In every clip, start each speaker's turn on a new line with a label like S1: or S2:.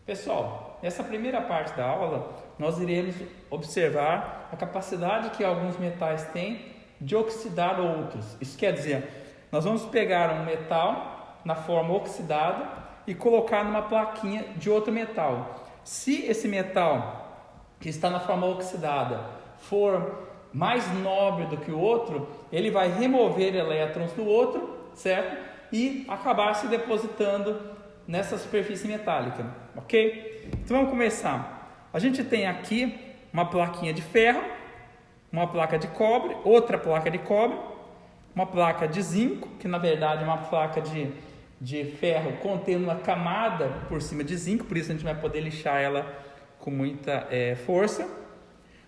S1: Pessoal, nessa primeira parte da aula, nós iremos observar a capacidade que alguns metais têm de oxidar outros. Isso quer dizer, nós vamos pegar um metal na forma oxidada e colocar numa plaquinha de outro metal. Se esse metal que está na forma oxidada for mais nobre do que o outro, ele vai remover elétrons do outro, certo? E acabar se depositando nessa superfície metálica, ok? Então vamos começar. A gente tem aqui uma plaquinha de ferro, uma placa de cobre, outra placa de cobre, uma placa de zinco, que na verdade é uma placa de ferro contendo uma camada por cima de zinco, por isso a gente vai poder lixar ela com muita força.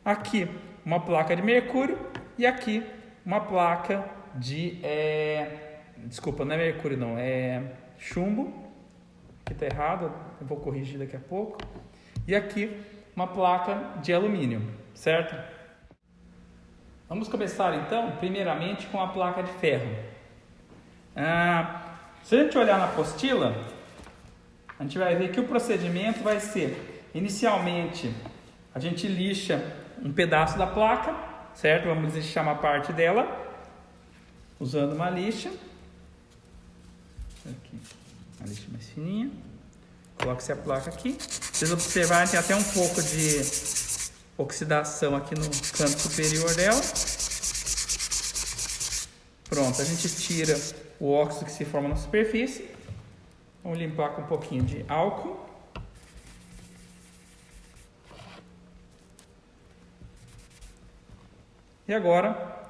S1: Aqui uma placa de mercúrio e aqui uma placa de... desculpa, não é mercúrio não, é chumbo. Aqui está errado, eu vou corrigir daqui a pouco. E aqui uma placa de alumínio, certo? Vamos começar então, primeiramente, com a placa de ferro. Se a gente olhar na apostila, a gente vai ver que o procedimento vai ser, inicialmente, a gente lixa um pedaço da placa, certo? Vamos lixar uma parte dela, usando uma lixa. Aqui, uma lixa mais fininha. Coloque-se a placa aqui. Vocês observarem, tem até um pouco de oxidação aqui no canto superior dela. Pronto, a gente tira o óxido que se forma na superfície. Vamos limpar com um pouquinho de álcool. E agora,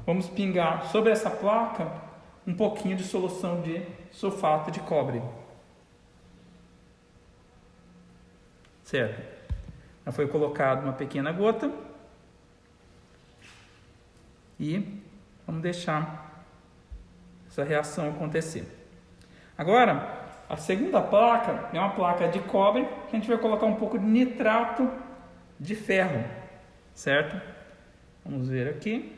S1: vamos pingar sobre essa placa um pouquinho de solução de sulfato de cobre. Certo? Já foi colocado uma pequena gota. E vamos deixar essa reação acontecer. Agora, a segunda placa é uma placa de cobre, que a gente vai colocar um pouco de nitrato de ferro. Certo? Vamos ver aqui.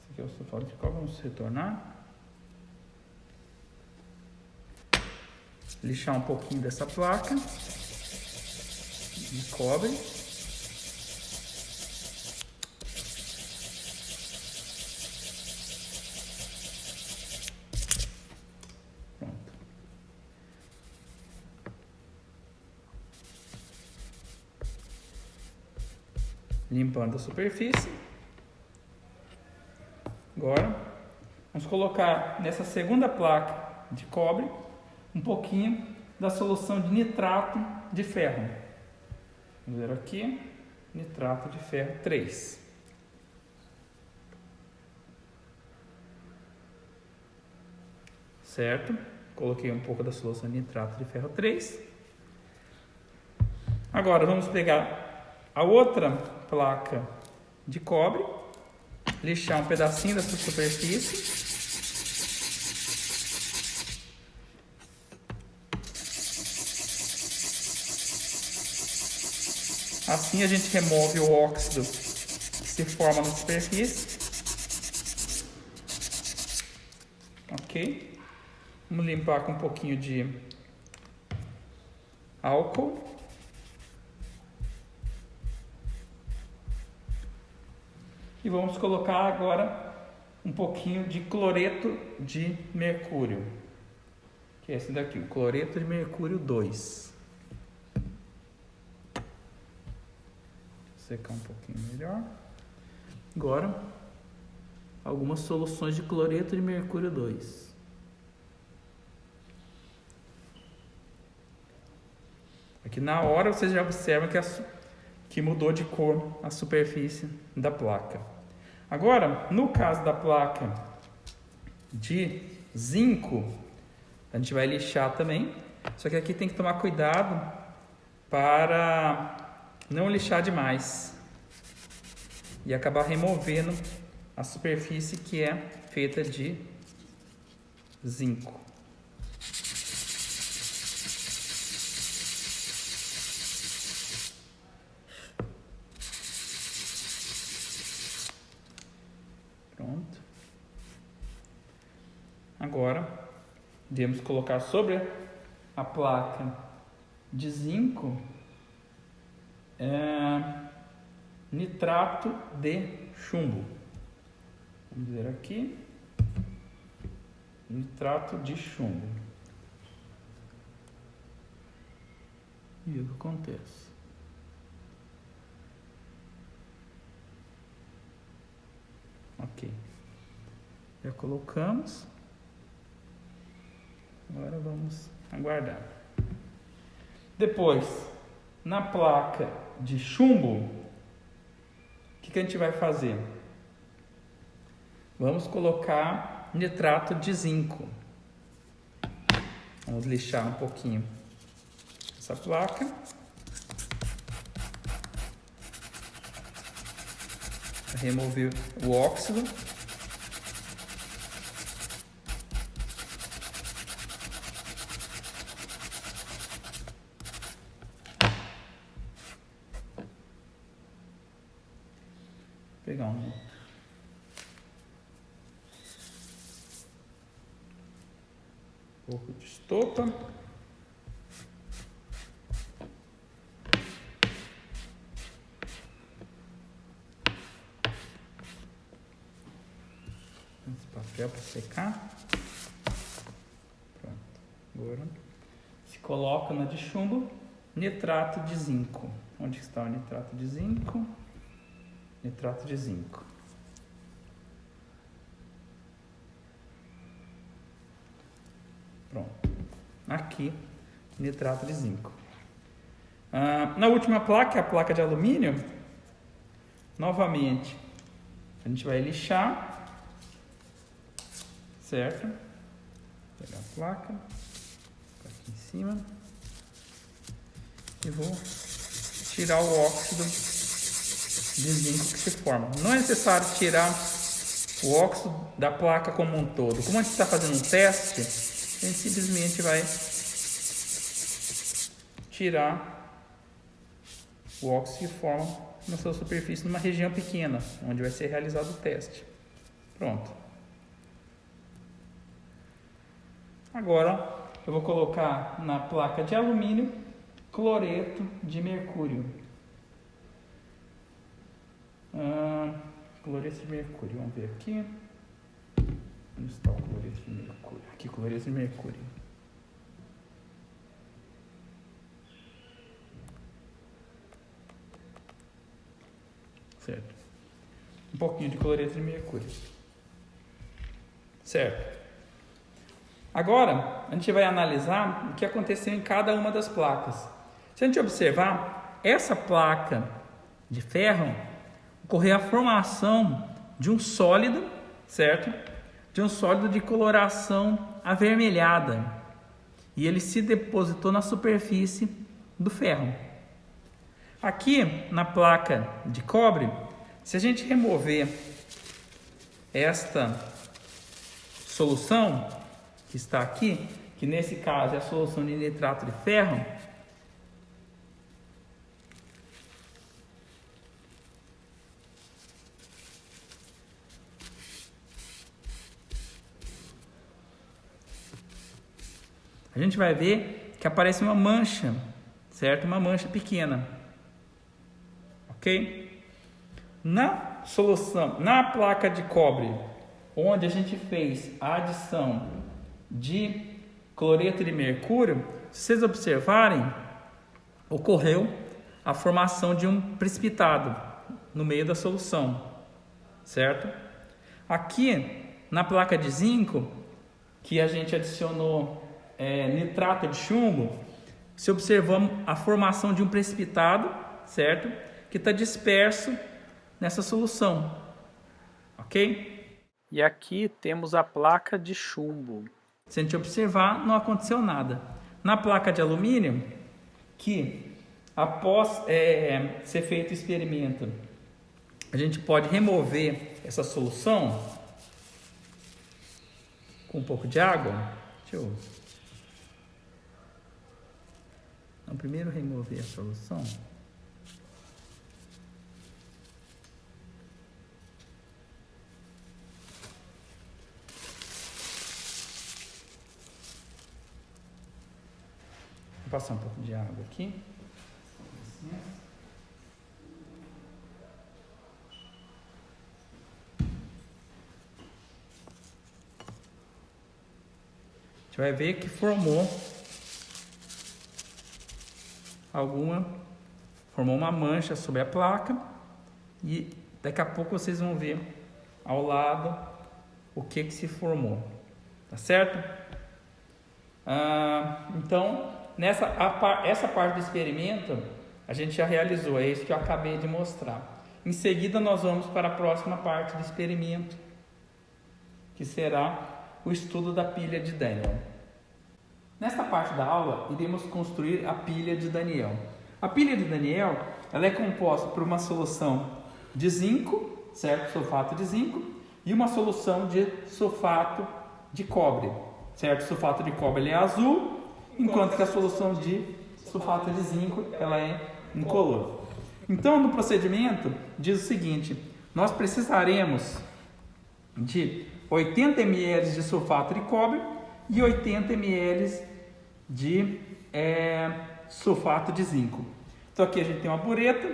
S1: Esse aqui é o sulfato de cobre, vamos retornar. Lixar um pouquinho dessa placa de cobre. Pronto. Limpando a superfície. Agora, vamos colocar nessa segunda placa de cobre um pouquinho da solução de nitrato de ferro. Vamos ver aqui, nitrato de ferro 3. Certo? Coloquei um pouco da solução de nitrato de ferro 3. Agora vamos pegar a outra placa de cobre, lixar um pedacinho dessa superfície. Assim a gente remove o óxido que se forma na superfície. Ok? Vamos limpar com um pouquinho de álcool. E vamos colocar agora um pouquinho de cloreto de mercúrio. Que é esse daqui, o cloreto de mercúrio 2. Secar um pouquinho melhor. Agora, algumas soluções de cloreto de mercúrio 2. Aqui na hora vocês já observam que mudou de cor a superfície da placa. Agora, no caso da placa de zinco, a gente vai lixar também. Só que aqui tem que tomar cuidado para não lixar demais e acabar removendo a superfície que é feita de zinco. Pronto. Agora, devemos colocar sobre a placa de zinco, nitrato de chumbo. Vamos ver aqui, nitrato de chumbo. E o que acontece? Ok, já colocamos. Agora vamos aguardar. Depois, na placa de chumbo, o que a gente vai fazer? Vamos colocar nitrato de zinco. Vamos lixar um pouquinho essa placa. Remover o óxido. Pegar um pouco de estopa. Esse papel para secar. Pronto. Agora se coloca na de chumbo, nitrato de zinco. Onde está o nitrato de zinco? Nitrato de zinco. Pronto. Aqui, nitrato de zinco. Na última placa, a placa de alumínio, novamente, a gente vai lixar. Certo? Vou pegar a placa, colocar aqui em cima e vou tirar o óxido de zinco que se forma. Não é necessário tirar o óxido da placa como um todo. Como a gente está fazendo um teste, a gente simplesmente vai tirar o óxido que forma na sua superfície numa região pequena, onde vai ser realizado o teste. Pronto. Agora eu vou colocar na placa de alumínio cloreto de mercúrio. Cloreto de mercúrio, vamos ver aqui. Onde está o cloreto de mercúrio? Aqui, cloreto de mercúrio. Certo. Um pouquinho de cloreto de mercúrio. Certo. Agora, a gente vai analisar o que aconteceu em cada uma das placas. Se a gente observar, essa placa de ferro, ocorreu a formação de um sólido, certo? De um sólido de coloração avermelhada. E ele se depositou na superfície do ferro. Aqui, na placa de cobre, se a gente remover esta solução que está aqui, que nesse caso é a solução de nitrato de ferro, a gente vai ver que aparece uma mancha, certo? Uma mancha pequena, ok? Na solução, na placa de cobre, onde a gente fez a adição de cloreto de mercúrio, se vocês observarem, ocorreu a formação de um precipitado no meio da solução, certo? Aqui na placa de zinco, que a gente adicionou nitrato de chumbo, se observamos a formação de um precipitado, certo? Que está disperso nessa solução, ok? E aqui temos a placa de chumbo. Se a gente observar, não aconteceu nada. Na placa de alumínio, que após ser feito o experimento, a gente pode remover essa solução com um pouco de água. Deixa eu... Então, primeiro remover a solução. Vou passar um pouco de água aqui. A gente vai ver que formou uma mancha sobre a placa e daqui a pouco vocês vão ver ao lado o que se formou, tá certo? Então, essa parte do experimento a gente já realizou, é isso que eu acabei de mostrar. Em seguida nós vamos para a próxima parte do experimento, que será o estudo da pilha de Daniel. Nesta parte da aula, iremos construir a pilha de Daniel. A pilha de Daniel, ela é composta por uma solução de zinco, certo? Sulfato de zinco, e uma solução de sulfato de cobre, certo? O sulfato de cobre ele é azul, enquanto que a solução de sulfato de zinco ela é incolor. Então, no procedimento, diz o seguinte: nós precisaremos de 80 ml de sulfato de cobre e 80 ml de sulfato de zinco. Então aqui a gente tem uma bureta.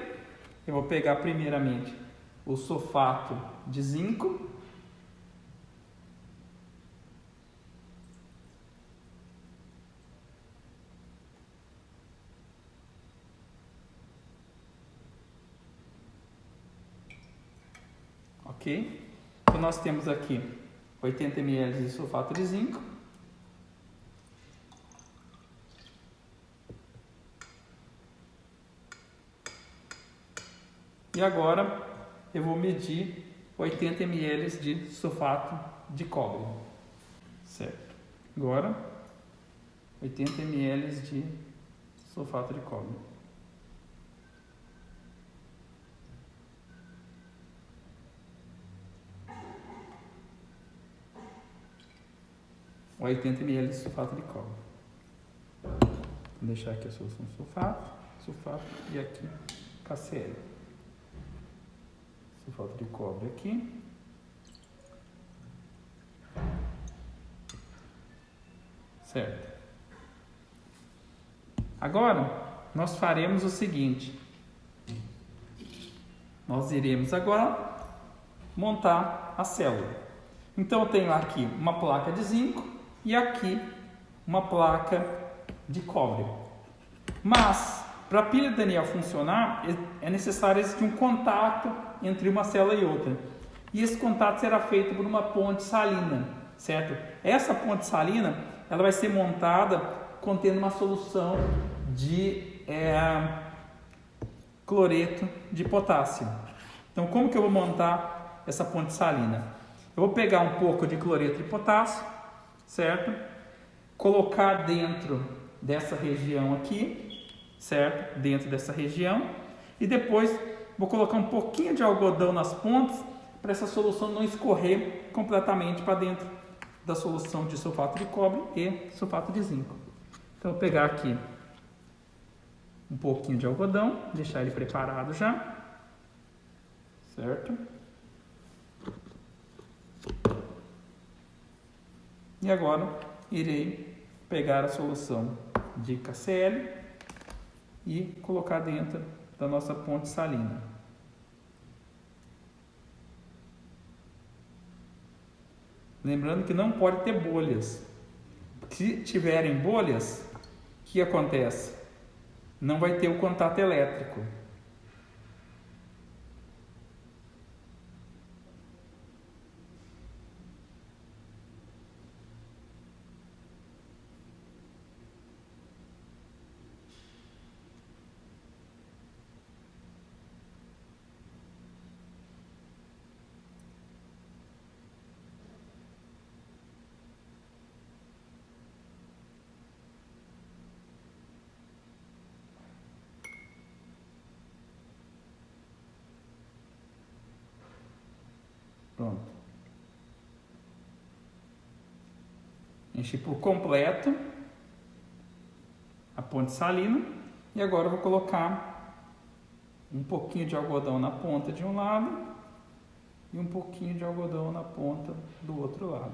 S1: Eu vou pegar primeiramente o sulfato de zinco. Ok? Então nós temos aqui 80 ml de sulfato de zinco. E agora eu vou medir 80 ml de sulfato de cobre, certo? Agora 80 ml de sulfato de cobre. Ou 80 ml de sulfato de cobre. Vou deixar aqui a solução de sulfato e aqui KCl. Sulfato de cobre aqui. Certo. Agora, nós faremos o seguinte. Nós iremos agora montar a célula. Então, eu tenho aqui uma placa de zinco e aqui uma placa de cobre. Mas, para a pilha de Daniel funcionar, é necessário existir um contato entre uma célula e outra. E esse contato será feito por uma ponte salina, certo? Essa ponte salina, ela vai ser montada contendo uma solução de cloreto de potássio. Então, como que eu vou montar essa ponte salina? Eu vou pegar um pouco de cloreto de potássio, certo? Colocar dentro dessa região aqui, certo? Dentro dessa região. E depois vou colocar um pouquinho de algodão nas pontas para essa solução não escorrer completamente para dentro da solução de sulfato de cobre e sulfato de zinco. Então, eu vou pegar aqui um pouquinho de algodão, deixar ele preparado já, certo? E agora irei pegar a solução de KCl e colocar dentro da nossa ponte salina. Lembrando que não pode ter bolhas. Se tiverem bolhas, o que acontece? Não vai ter o contato elétrico. Pronto. Enchi por completo a ponte salina e agora eu vou colocar um pouquinho de algodão na ponta de um lado e um pouquinho de algodão na ponta do outro lado.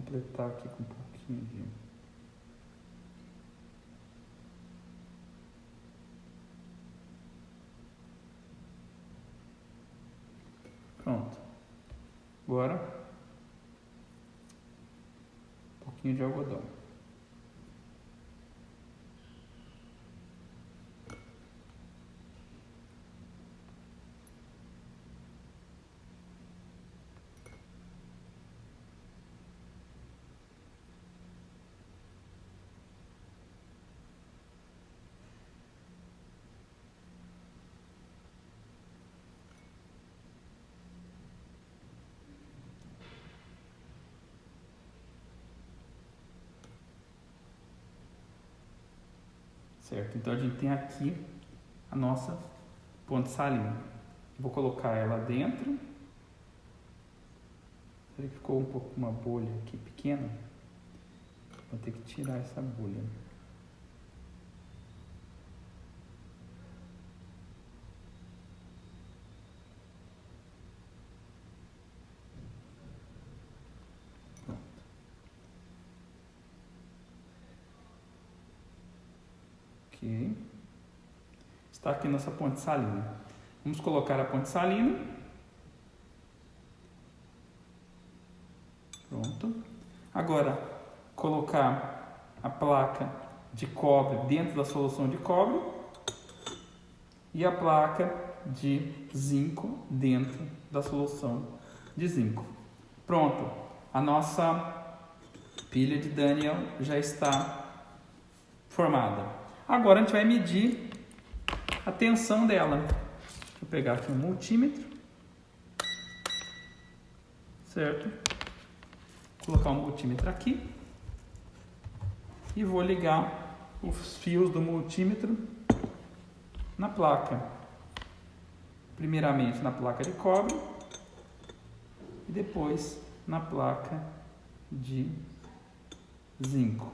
S1: completar aqui com um pouquinho de... Pronto. Agora, um pouquinho de algodão. Certo, então a gente tem aqui a nossa ponte salina. Vou colocar ela dentro. Será que ficou um pouco uma bolha aqui pequena? Vou ter que tirar essa bolha. Ok. Está aqui nossa ponte salina. Vamos colocar a ponte salina. Pronto. Agora, colocar a placa de cobre dentro da solução de cobre e a placa de zinco dentro da solução de zinco. Pronto. A nossa pilha de Daniel já está formada. Agora a gente vai medir a tensão dela. Deixa eu pegar aqui um multímetro. Certo? Vou colocar um multímetro aqui. E vou ligar os fios do multímetro na placa. Primeiramente na placa de cobre. E depois na placa de zinco.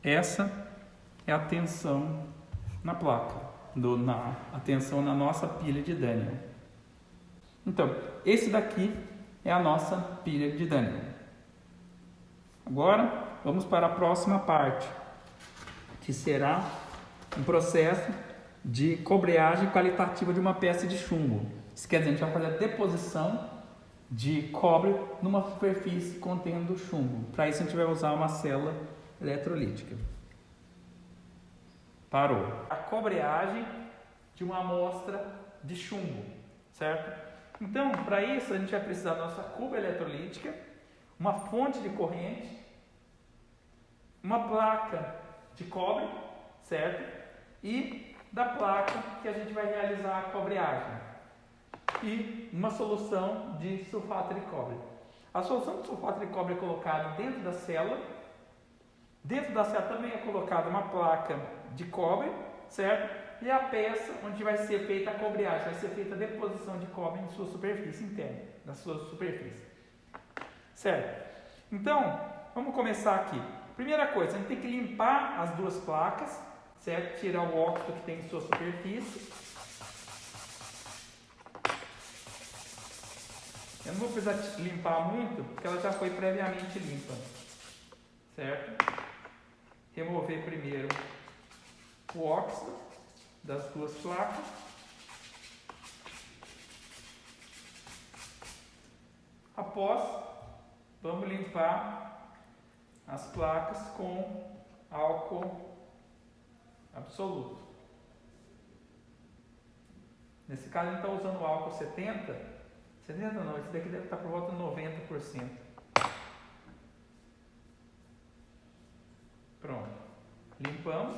S1: Essa é a tensão na placa, a tensão na nossa pilha de Daniel. Então, esse daqui é a nossa pilha de Daniel. Agora, vamos para a próxima parte, que será um processo de cobreagem qualitativa de uma peça de chumbo. Isso quer dizer, a gente vai fazer a deposição de cobre numa superfície contendo chumbo. Para isso, a gente vai usar uma célula eletrolítica. Parou. A cobreagem de uma amostra de chumbo, certo? Então, para isso, a gente vai precisar da nossa cuba eletrolítica, uma fonte de corrente, uma placa de cobre, certo? E da placa que a gente vai realizar a cobreagem. E uma solução de sulfato de cobre. A solução de sulfato de cobre é colocada dentro da célula. Dentro da célula também é colocada uma placa de cobre, certo? E a peça onde vai ser feita a cobreagem, vai ser feita a deposição de cobre em sua superfície interna, na sua superfície. Certo? Então, vamos começar aqui. Primeira coisa, a gente tem que limpar as duas placas, certo? Tirar o óxido que tem em sua superfície. Eu não vou precisar limpar muito, porque ela já foi previamente limpa, certo? Remover primeiro o óxido das duas placas. Após, vamos limpar as placas com álcool absoluto. Nesse caso, a gente está usando o álcool 70. 70 não, esse daqui deve estar por volta de 90%. Pronto. Limpamos.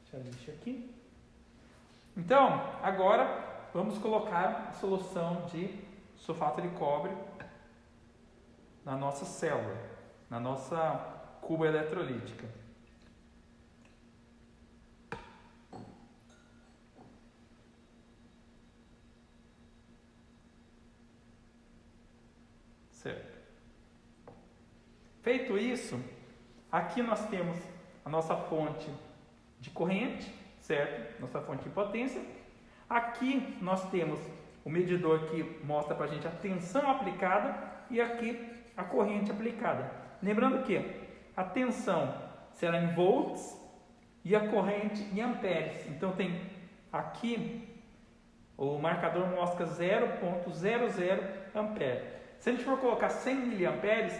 S1: Deixa eu lixar aqui. Então, agora vamos colocar a solução de sulfato de cobre na nossa célula, na nossa cuba eletrolítica. Certo. Feito isso, aqui nós temos a nossa fonte de corrente, certo? Nossa fonte de potência. Aqui nós temos o medidor que mostra para a gente a tensão aplicada e aqui a corrente aplicada. Lembrando que a tensão será em volts e a corrente em amperes. Então tem aqui o marcador mostra 0,00 ampere. Se a gente for colocar 100 miliamperes,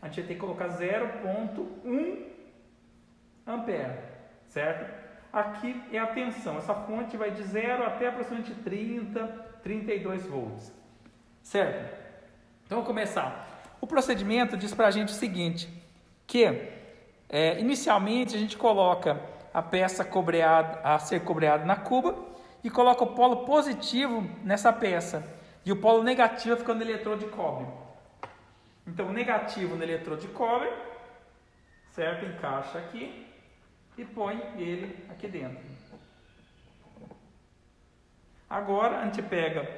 S1: a gente vai ter que colocar 0,1 ampere, certo? Aqui é a tensão. Essa fonte vai de 0 até aproximadamente 30, 32 volts, certo? Então vamos começar. O procedimento diz para a gente o seguinte, que inicialmente a gente coloca a peça a ser cobreada na cuba e coloca o polo positivo nessa peça e o polo negativo ficando no eletrodo de cobre. Então o negativo no eletrodo de cobre, certo? Encaixa aqui e põe ele aqui dentro. Agora a gente pega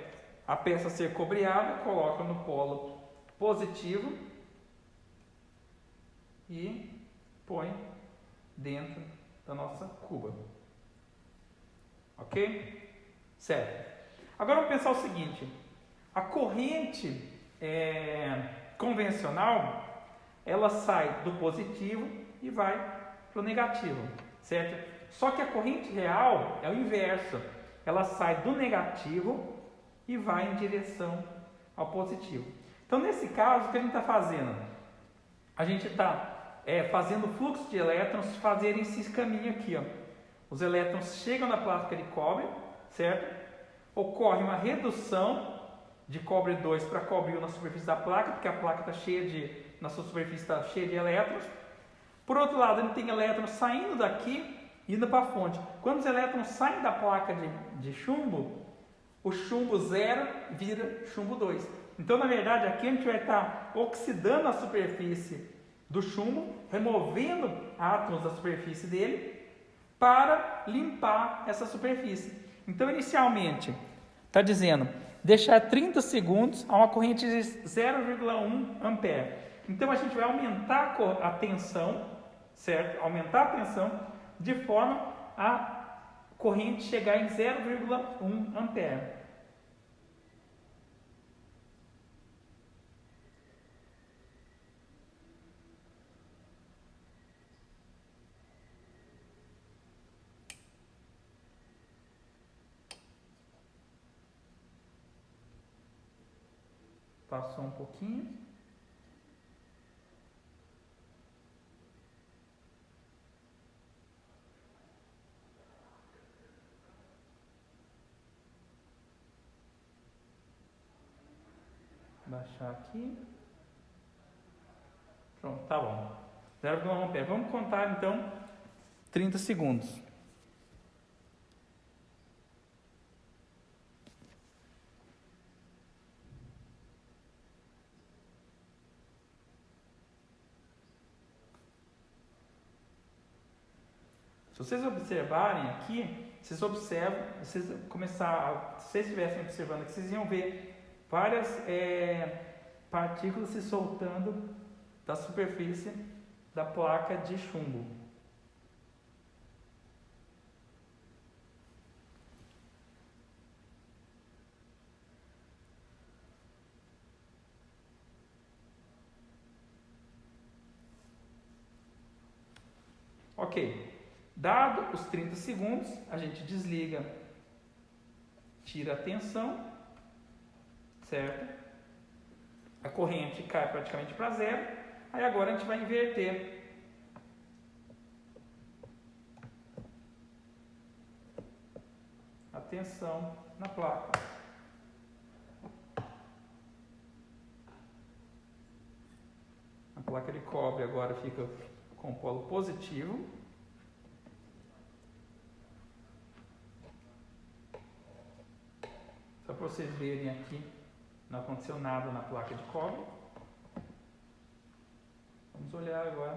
S1: a peça a ser cobreada, coloca no polo positivo e põe dentro da nossa cuba. Ok? Certo. Agora vamos pensar o seguinte, a corrente convencional, ela sai do positivo e vai para o negativo, certo? Só que a corrente real é o inverso, ela sai do negativo e vai em direção ao positivo. Então nesse caso, o que a gente está fazendo? A gente está fazendo o fluxo de elétrons fazerem esse caminho aqui, ó. Os elétrons chegam na placa de cobre, certo? Ocorre uma redução de cobre 2 para cobre 1 na superfície da placa, porque a placa na sua superfície está cheia de elétrons. Por outro lado, ele tem elétrons saindo daqui e indo para a fonte. Quando os elétrons saem da placa de chumbo, o chumbo 0 vira chumbo 2. Então, na verdade, aqui a gente vai estar oxidando a superfície do chumbo, removendo átomos da superfície dele, para limpar essa superfície. Então, inicialmente, está dizendo deixar 30 segundos a uma corrente de 0,1 ampere. Então, a gente vai aumentar a tensão, certo? Aumentar a tensão de forma a corrente chegar em 0,1 ampere. Passou um pouquinho. Baixar aqui. Pronto, tá bom. 0,1 ampere. Vamos contar então 30 segundos. Se vocês observarem aqui, se vocês estivessem observando aqui, vocês iam ver várias partículas se soltando da superfície da placa de chumbo. Ok. Dado os 30 segundos, a gente desliga, tira a tensão, certo? A corrente cai praticamente para zero. Aí agora a gente vai inverter. A tensão na placa. A placa de cobre agora fica com o polo positivo. Só para vocês verem aqui, não aconteceu nada na placa de cobre. Vamos olhar agora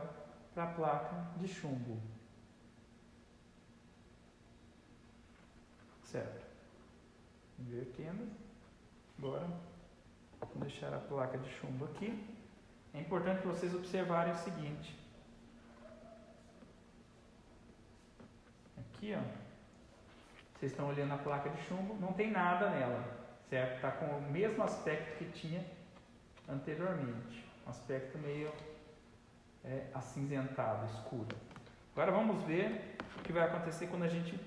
S1: para a placa de chumbo. Certo. Invertendo. Agora, vou deixar a placa de chumbo aqui. É importante que vocês observarem o seguinte. Aqui, ó. Vocês estão olhando a placa de chumbo, não tem nada nela, certo? Está com o mesmo aspecto que tinha anteriormente, um aspecto meio acinzentado, escuro. Agora vamos ver o que vai acontecer quando a gente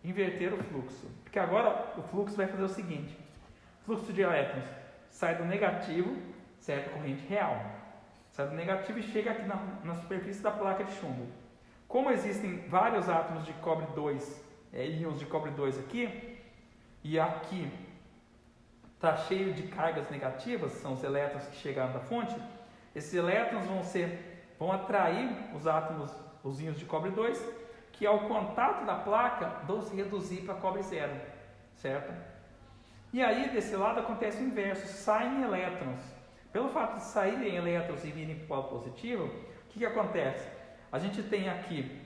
S1: inverter o fluxo, porque agora o fluxo vai fazer o seguinte: o fluxo de elétrons sai do negativo, certo? Corrente real, sai do negativo e chega aqui na superfície da placa de chumbo. Como existem vários átomos de cobre 2, íons de cobre 2 aqui, e aqui está cheio de cargas negativas, são os elétrons que chegaram da fonte, esses elétrons vão atrair os átomos, os íons de cobre 2, que ao contato da placa vão se reduzir para cobre 0, certo? E aí desse lado acontece o inverso, saem elétrons. Pelo fato de saírem elétrons e virem para o polo positivo, o que acontece? A gente tem aqui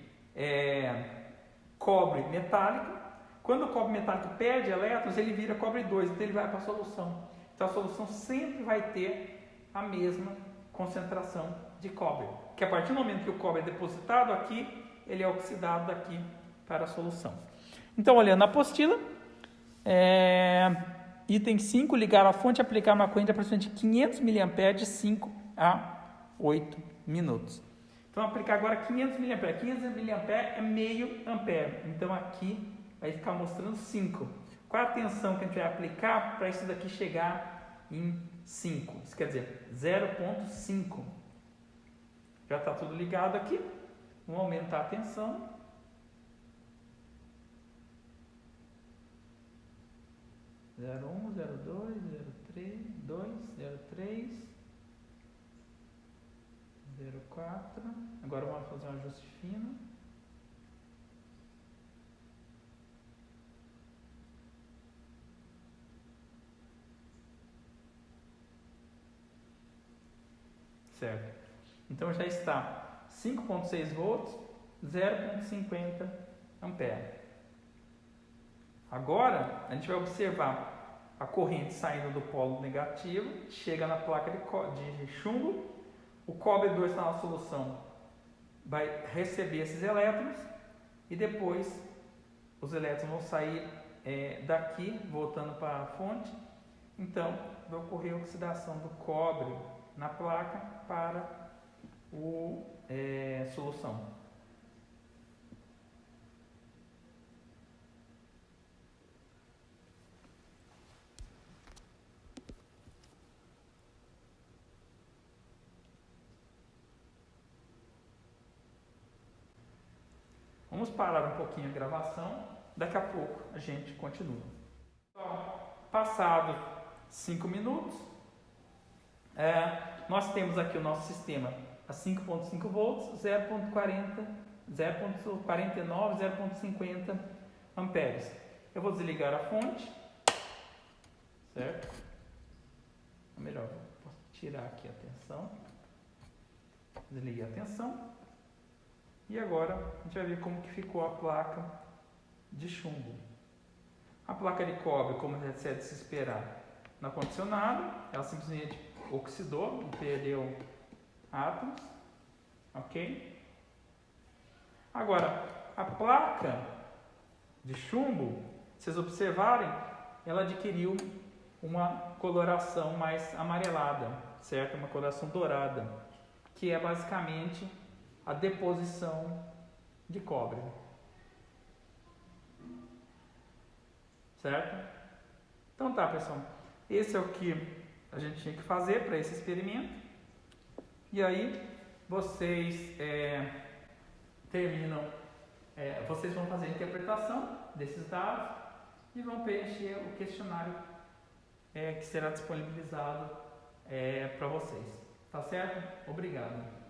S1: cobre metálico. Quando o cobre metálico perde elétrons, ele vira cobre 2, então ele vai para a solução. Então a solução sempre vai ter a mesma concentração de cobre, que a partir do momento que o cobre é depositado aqui, ele é oxidado daqui para a solução. Então, olhando a apostila, item 5, ligar a fonte e aplicar uma corrente de aproximadamente 500 mA de 5 a 8 minutos. Então, aplicar agora 500 mA. 500 mA é meio ampere. Então, aqui vai ficar mostrando 5. Qual é a tensão que a gente vai aplicar para isso daqui chegar em 5? Isso quer dizer 0,5. Já está tudo ligado aqui. Vamos aumentar a tensão. Zero 1, 02, 03, 04. Agora vamos fazer um ajuste fino. Certo. Então já está 5,6 volts, 0,50 ampere. Agora a gente vai observar a corrente saindo do polo negativo, chega na placa de chumbo, o cobre 2 está na solução, vai receber esses elétrons e depois os elétrons vão sair daqui, voltando para a fonte. Então vai ocorrer a oxidação do cobre na placa para a solução. Vamos parar um pouquinho a gravação, daqui a pouco a gente continua. Passado 5 minutos, nós temos aqui o nosso sistema a 5,5 volts, 0,40, 0,49, 0,50 amperes. Eu vou desligar a fonte, certo? Ou melhor, posso tirar aqui a tensão, desliguei a tensão. E agora a gente vai ver como que ficou a placa de chumbo. A placa de cobre, como é de se esperar, não aconteceu nada, ela simplesmente oxidou, não perdeu átomos, ok? Agora, a placa de chumbo, se vocês observarem, ela adquiriu uma coloração mais amarelada, certo? Uma coloração dourada, que é basicamente a deposição de cobre, certo? Então tá, pessoal, esse é o que a gente tinha que fazer para esse experimento. E aí vocês vocês vão fazer a interpretação desses dados e vão preencher o questionário que será disponibilizado para vocês, tá certo? Obrigado.